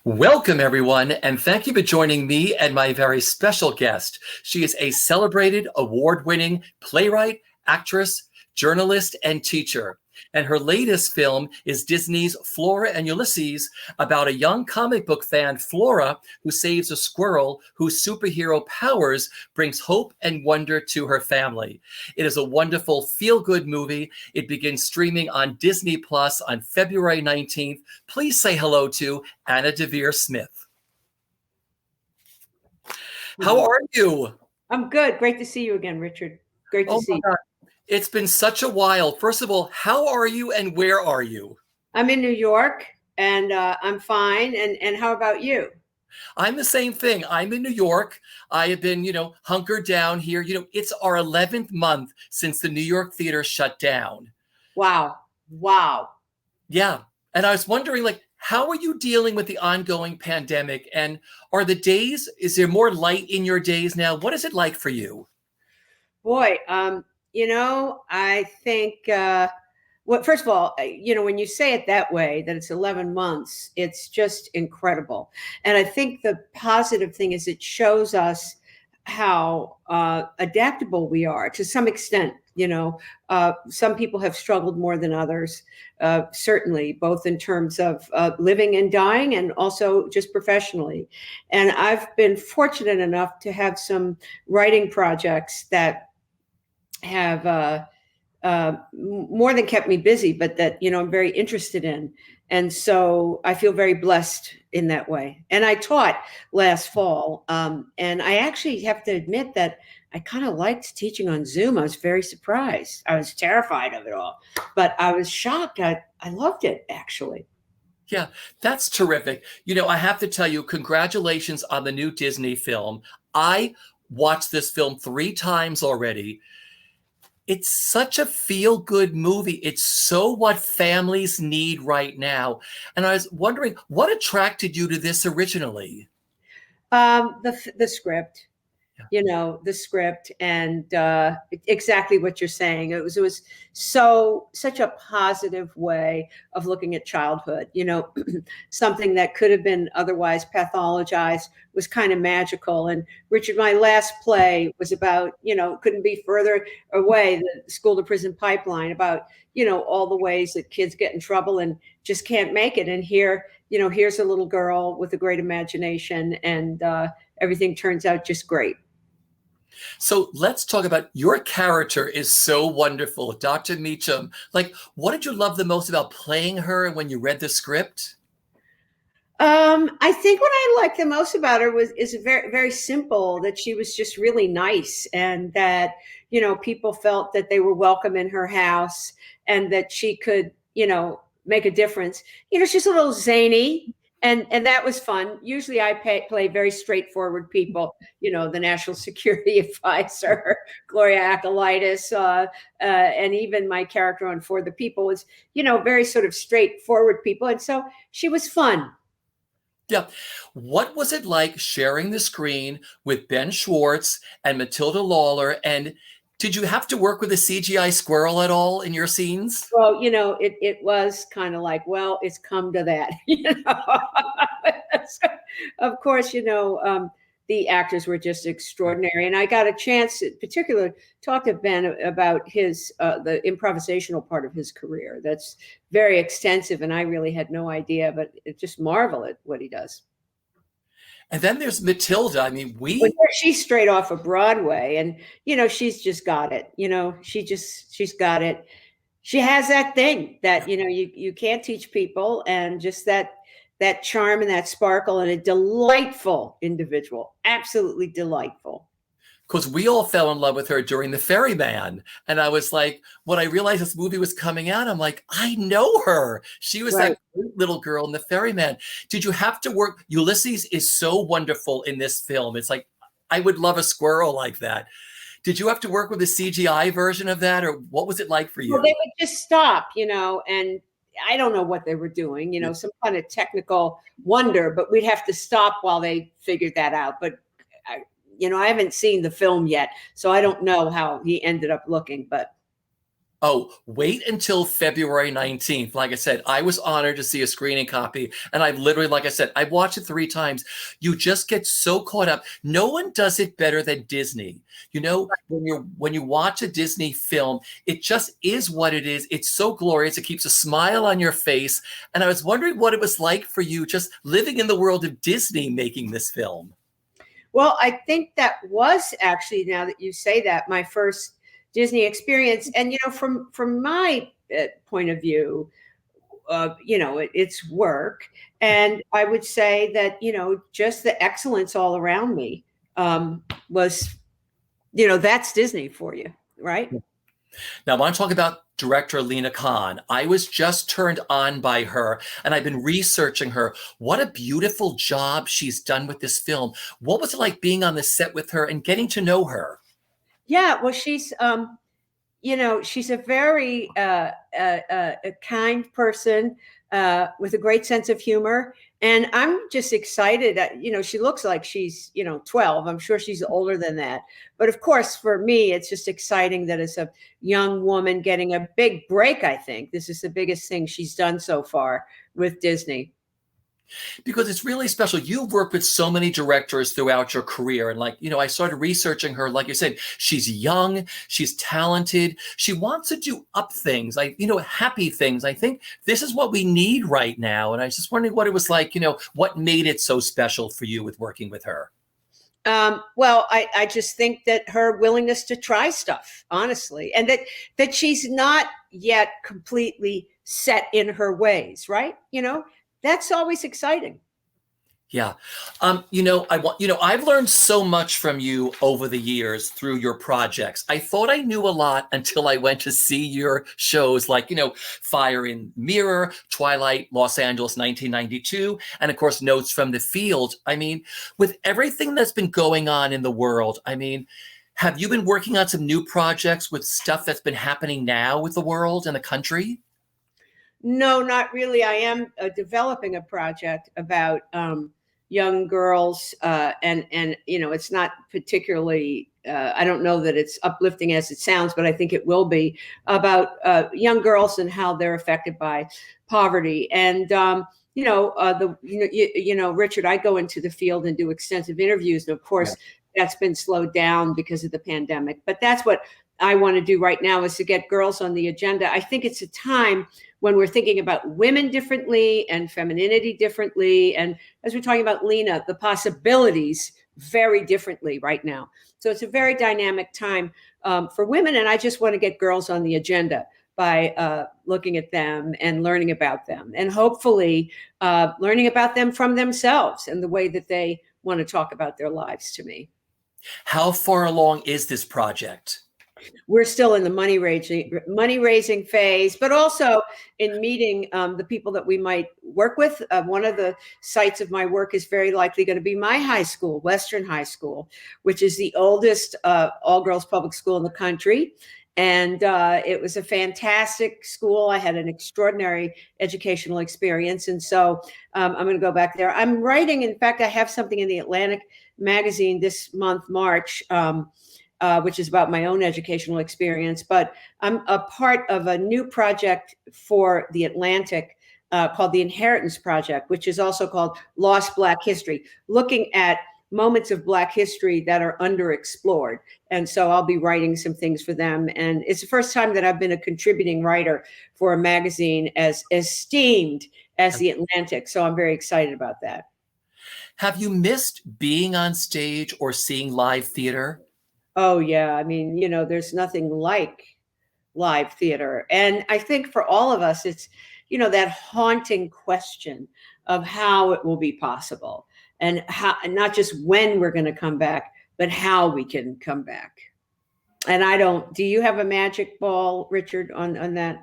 Welcome, everyone, and thank you for joining me and my very special guest. She is a celebrated, award-winning playwright, actress, journalist, and teacher. And her latest film is Disney's Flora and Ulysses, about a young comic book fan, Flora, who saves a squirrel whose superhero powers brings hope and wonder to her family. It is a wonderful feel-good movie. It begins streaming on Disney Plus on February 19th. Please say hello to Anna Deavere Smith. How are you? I'm good. Great to see you again, Richard. Great to see you. It's been such a while. First of all, how are you and where are you? I'm in New York and I'm fine. And how about you? I'm the same thing. I'm in New York. I have been, hunkered down here. It's our 11th month since the New York theater shut down. Wow. Yeah. And I was wondering, how are you dealing with the ongoing pandemic? And is there more light in your days now? What is it like for you? Boy, I think, first of all, when you say it that way, that it's 11 months, it's just incredible. And I think the positive thing is it shows us how adaptable we are to some extent. Some people have struggled more than others, certainly, both in terms of living and dying and also just professionally. And I've been fortunate enough to have some writing projects that have more than kept me busy, but that, I'm very interested in. And so I feel very blessed in that way. And I taught last fall. And I actually have to admit that I kind of liked teaching on Zoom. I was very surprised. I was terrified of it all, but I was shocked. I loved it, actually. Yeah, that's terrific. I have to tell you, congratulations on the new Disney film. I watched this film 3 times already. It's such a feel-good movie. It's so what families need right now. And I was wondering, what attracted you to this originally? The script. The script and exactly what you're saying. It was such a positive way of looking at childhood. Something that could have been otherwise pathologized was kind of magical. And Richard, my last play was about, couldn't be further away, the school to prison pipeline, about, all the ways that kids get in trouble and just can't make it. And here, here's a little girl with a great imagination, and everything turns out just great. So let's talk about, your character is so wonderful, Dr. Meacham. What did you love the most about playing her when you read the script? I think what I liked the most about her is very, very simple, that she was just really nice, and that, people felt that they were welcome in her house and that she could, make a difference. She's a little zany. And that was fun. Usually I play very straightforward people, the national security advisor, Gloria Acolytis, and even my character on For the People was, very sort of straightforward people. And so she was fun. Yeah. What was it like sharing the screen with Ben Schwartz and Matilda Lawrence? And did you have to work with a CGI squirrel at all in your scenes? Well, it was kind of like, well, it's come to that, So, of course, the actors were just extraordinary. And I got a chance, in particular, talk to Ben about his, the improvisational part of his career. That's very extensive. And I really had no idea, but it just marvel at what he does. And then there's Matilda. I mean, she's straight off of Broadway, and she's just got it. She's got it. She has that thing that you can't teach people, and just that charm and that sparkle, and a delightful individual, absolutely delightful. Because we all fell in love with her during The Ferryman. And I was like, when I realized this movie was coming out, I'm like, I know her. She was Right. that little girl in The Ferryman. Did you have to work? Ulysses is so wonderful in this film. It's like, I would love a squirrel like that. Did you have to work with a CGI version of that? Or what was it like for you? Well, they would just stop, and I don't know what they were doing, some kind of technical wonder, but we'd have to stop while they figured that out. But I haven't seen the film yet, so I don't know how he ended up looking, but Oh, wait until February 19th. Like I said, I was honored to see a screening copy. And I've literally, like I said, I've watched it 3 times. You just get so caught up. No one does it better than Disney. You know, when you watch a Disney film, it just is what it is. It's so glorious. It keeps a smile on your face. And I was wondering what it was like for you just living in the world of Disney making this film. Well, I think that was actually, now that you say that, my first Disney experience. And, from my point of view, it's work. And I would say that, just the excellence all around me was, that's Disney for you, right? Now, I want to talk about director Lena Kang. I was just turned on by her, and I've been researching her. What a beautiful job she's done with this film. What was it like being on the set with her and getting to know her? Yeah, well, she's she's a very a kind person with a great sense of humor. And I'm just excited. She looks like she's, 12. I'm sure she's older than that. But of course, for me, it's just exciting that as a young woman getting a big break, I think this is the biggest thing she's done so far with Disney. Because it's really special. You've worked with so many directors throughout your career. And I started researching her. Like you said, she's young, she's talented, she wants to do up things, happy things. I think this is what we need right now. And I was just wondering what it was like, what made it so special for you with working with her? Well, I just think that her willingness to try stuff, honestly, and that she's not yet completely set in her ways, right? That's always exciting. Yeah. I've learned so much from you over the years through your projects. I thought I knew a lot until I went to see your shows like, Fire and Mirror, Twilight, Los Angeles, 1992, and of course, Notes from the Field. I mean, with everything that's been going on in the world, have you been working on some new projects with stuff that's been happening now with the world and the country? No, not really. I am developing a project about young girls, and it's not particularly. I don't know that it's uplifting as it sounds, but I think it will be about young girls and how they're affected by poverty. And Richard, I go into the field and do extensive interviews, and of course, that's been slowed down because of the pandemic. But that's what I want to do right now, is to get girls on the agenda. I think it's a time when we're thinking about women differently and femininity differently. And as we're talking about Lena, the possibilities very differently right now. So it's a very dynamic time for women. And I just want to get girls on the agenda by looking at them and learning about them, and hopefully learning about them from themselves and the way that they want to talk about their lives to me. How far along is this project? We're still in the money raising phase, but also in meeting the people that we might work with. One of the sites of my work is very likely going to be my high school, Western High School, which is the oldest all-girls public school in the country. And it was a fantastic school. I had an extraordinary educational experience. And so I'm going to go back there. I'm writing, in fact, I have something in the Atlantic magazine this month, March, which is about my own educational experience. But I'm a part of a new project for the Atlantic called the Inheritance Project, which is also called Lost Black History, looking at moments of Black history that are underexplored. And so I'll be writing some things for them. And it's the first time that I've been a contributing writer for a magazine as esteemed as the Atlantic. So I'm very excited about that. Have you missed being on stage or seeing live theater? Oh, yeah. I mean, there's nothing like live theater. And I think for all of us, it's, that haunting question of how it will be possible, and how, and not just when we're going to come back, but how we can come back. And do you have a magic ball, Richard, on that?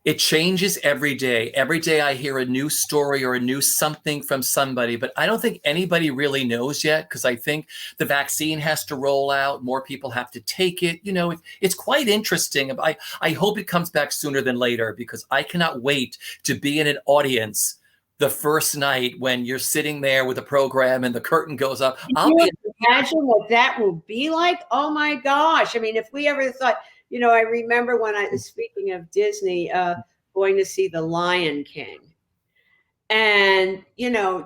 It changes every day. Every day I hear a new story or a new something from somebody, but I don't think anybody really knows yet, because I think the vaccine has to roll out. More people have to take it. It's quite interesting. I hope it comes back sooner than later, because I cannot wait to be in an audience the first night when you're sitting there with a program and the curtain goes up. Can you imagine what that will be like? Oh my gosh. I mean, if we ever thought I remember when I was speaking of Disney, going to see The Lion King. And,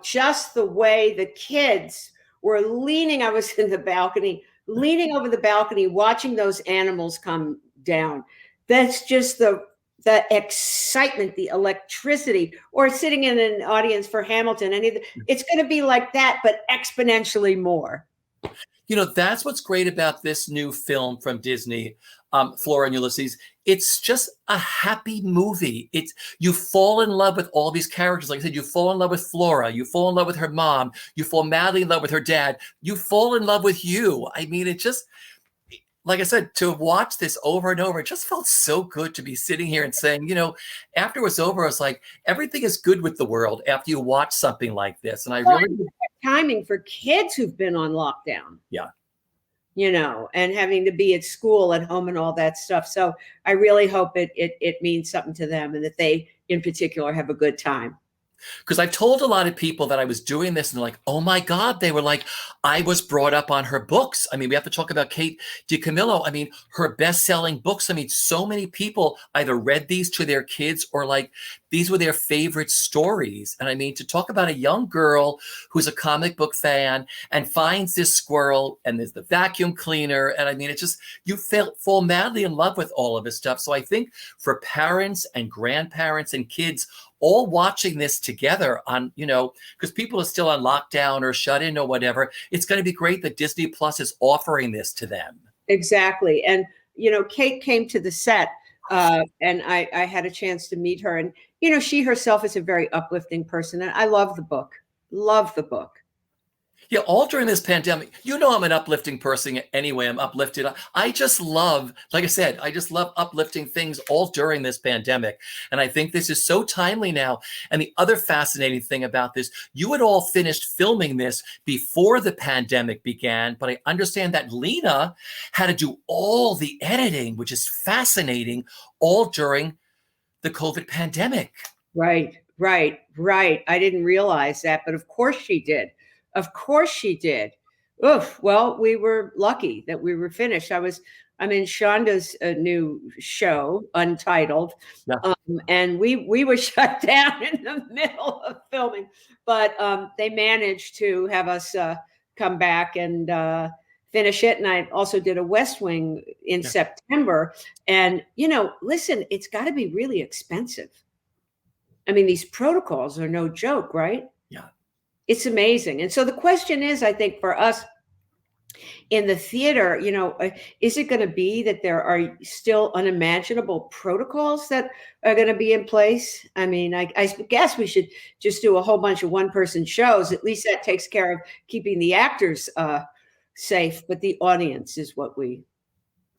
just the way the kids were leaning, I was in the balcony, leaning over the balcony, watching those animals come down. That's just the excitement, the electricity, or sitting in an audience for Hamilton. It's going to be like that, but exponentially more. That's what's great about this new film from Disney, Flora and Ulysses. It's just a happy movie. You fall in love with all these characters. Like I said, you fall in love with Flora. You fall in love with her mom. You fall madly in love with her dad. You fall in love with you. I mean, it just, like I said, to watch this over and over, it just felt so good to be sitting here and saying, after it was over, I was like, everything is good with the world after you watch something like this. And I really timing for kids who've been on lockdown. Yeah. And having to be at school, at home, and all that stuff. So I really hope it means something to them, and that they, in particular, have a good time. Because I've told a lot of people that I was doing this, and they're like, oh my God, they were like, I was brought up on her books. I mean, we have to talk about Kate DiCamillo. I mean, her best-selling books. I mean, so many people either read these to their kids or like these were their favorite stories. And I mean, to talk about a young girl who's a comic book fan and finds this squirrel and there's the vacuum cleaner. And I mean, it's just, you fall madly in love with all of this stuff. So I think for parents and grandparents and kids all watching this together on, because people are still on lockdown or shut in or whatever, it's going to be great that Disney Plus is offering this to them. Exactly. And, Kate came to the set and I had a chance to meet her. And, she herself is a very uplifting person. And I love the book. Love the book. Yeah, all during this pandemic, I'm an uplifting person anyway. I'm uplifted. I just love, like I said, I just love uplifting things all during this pandemic. And I think this is so timely now. And the other fascinating thing about this, you had all finished filming this before the pandemic began, but I understand that Lena had to do all the editing, which is fascinating, all during the COVID pandemic. Right. I didn't realize that, but of course she did. Of course she did. Oof. Well, we were lucky that we were finished. I'm in Shonda's new show, Untitled, yeah. And we were shut down in the middle of filming, but they managed to have us come back and finish it. And I also did a West Wing in September. And, listen, it's got to be really expensive. I mean, these protocols are no joke, right? Yeah. It's amazing. And so the question is, I think for us in the theater, is it going to be that there are still unimaginable protocols that are going to be in place? I mean, I guess we should just do a whole bunch of one-person shows. At least that takes care of keeping the actors safe, but the audience is what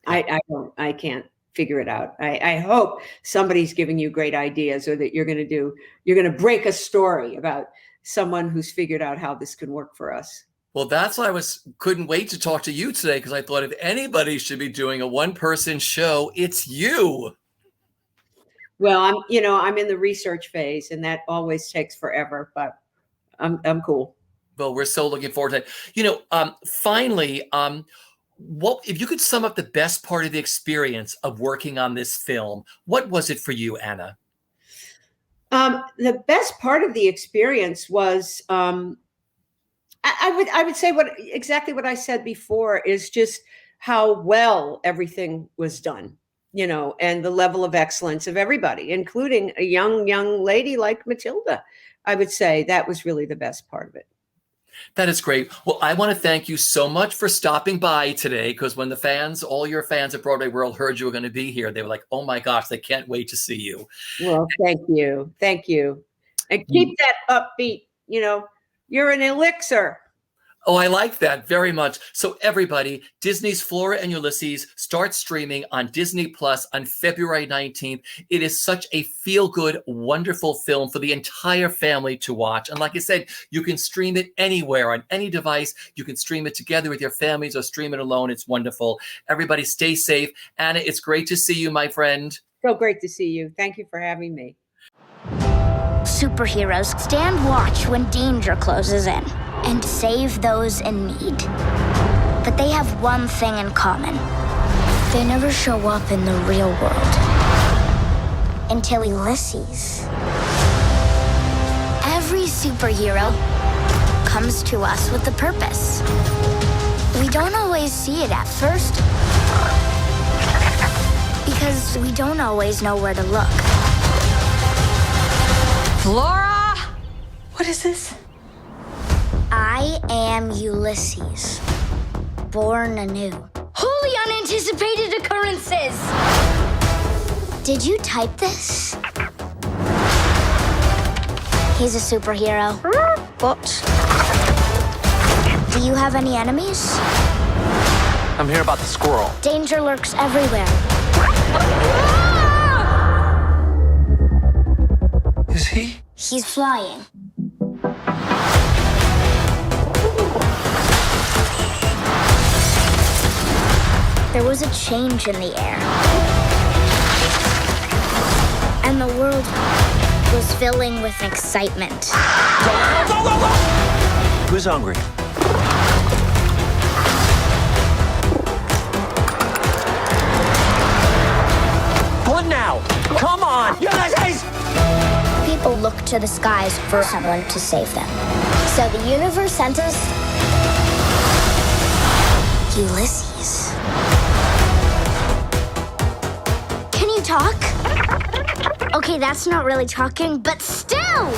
I can't figure it out. I hope somebody's giving you great ideas, or that you're going to break a story about someone who's figured out how this can work for us. Well, that's why couldn't wait to talk to you today, because I thought if anybody should be doing a one-person show, it's you. Well, I'm in the research phase, and that always takes forever, but I'm cool. Well, we're so looking forward to it. Finally, what if you could sum up the best part of the experience of working on this film? What was it for you, Anna? The best part of the experience was, I would say exactly what I said before, is just how well everything was done, and the level of excellence of everybody, including a young lady like Matilda. I would say that was really the best part of it. That is great. Well, I want to thank you so much for stopping by today, because when all your fans at Broadway World heard you were going to be here, they were like, oh my gosh, they can't wait to see you. Well, thank you. And keep that upbeat, you're an elixir. Oh, I like that very much. So everybody, Disney's Flora and Ulysses starts streaming on Disney Plus on February 19th. It is such a feel-good, wonderful film for the entire family to watch. And like I said, you can stream it anywhere on any device. You can stream it together with your families or stream it alone. It's wonderful. Everybody stay safe. Anna, it's great to see you, my friend. So great to see you. Thank you for having me. Superheroes stand watch when danger closes in and save those in need. But they have one thing in common. They never show up in the real world. Until Ulysses. Every superhero comes to us with a purpose. We don't always see it at first. Because we don't always know where to look. Flora! What is this? I am Ulysses, born anew. Wholly unanticipated occurrences! Did you type this? He's a superhero. What? Do you have any enemies? I'm here about the squirrel. Danger lurks everywhere. Is he? He's flying. There was a change in the air. And the world was filling with excitement. Go! Who's hungry? What now? Come on! Ulysses! People look to the skies for someone to save them. So the universe sent us Ulysses. Can you talk? Okay, that's not really talking, but still!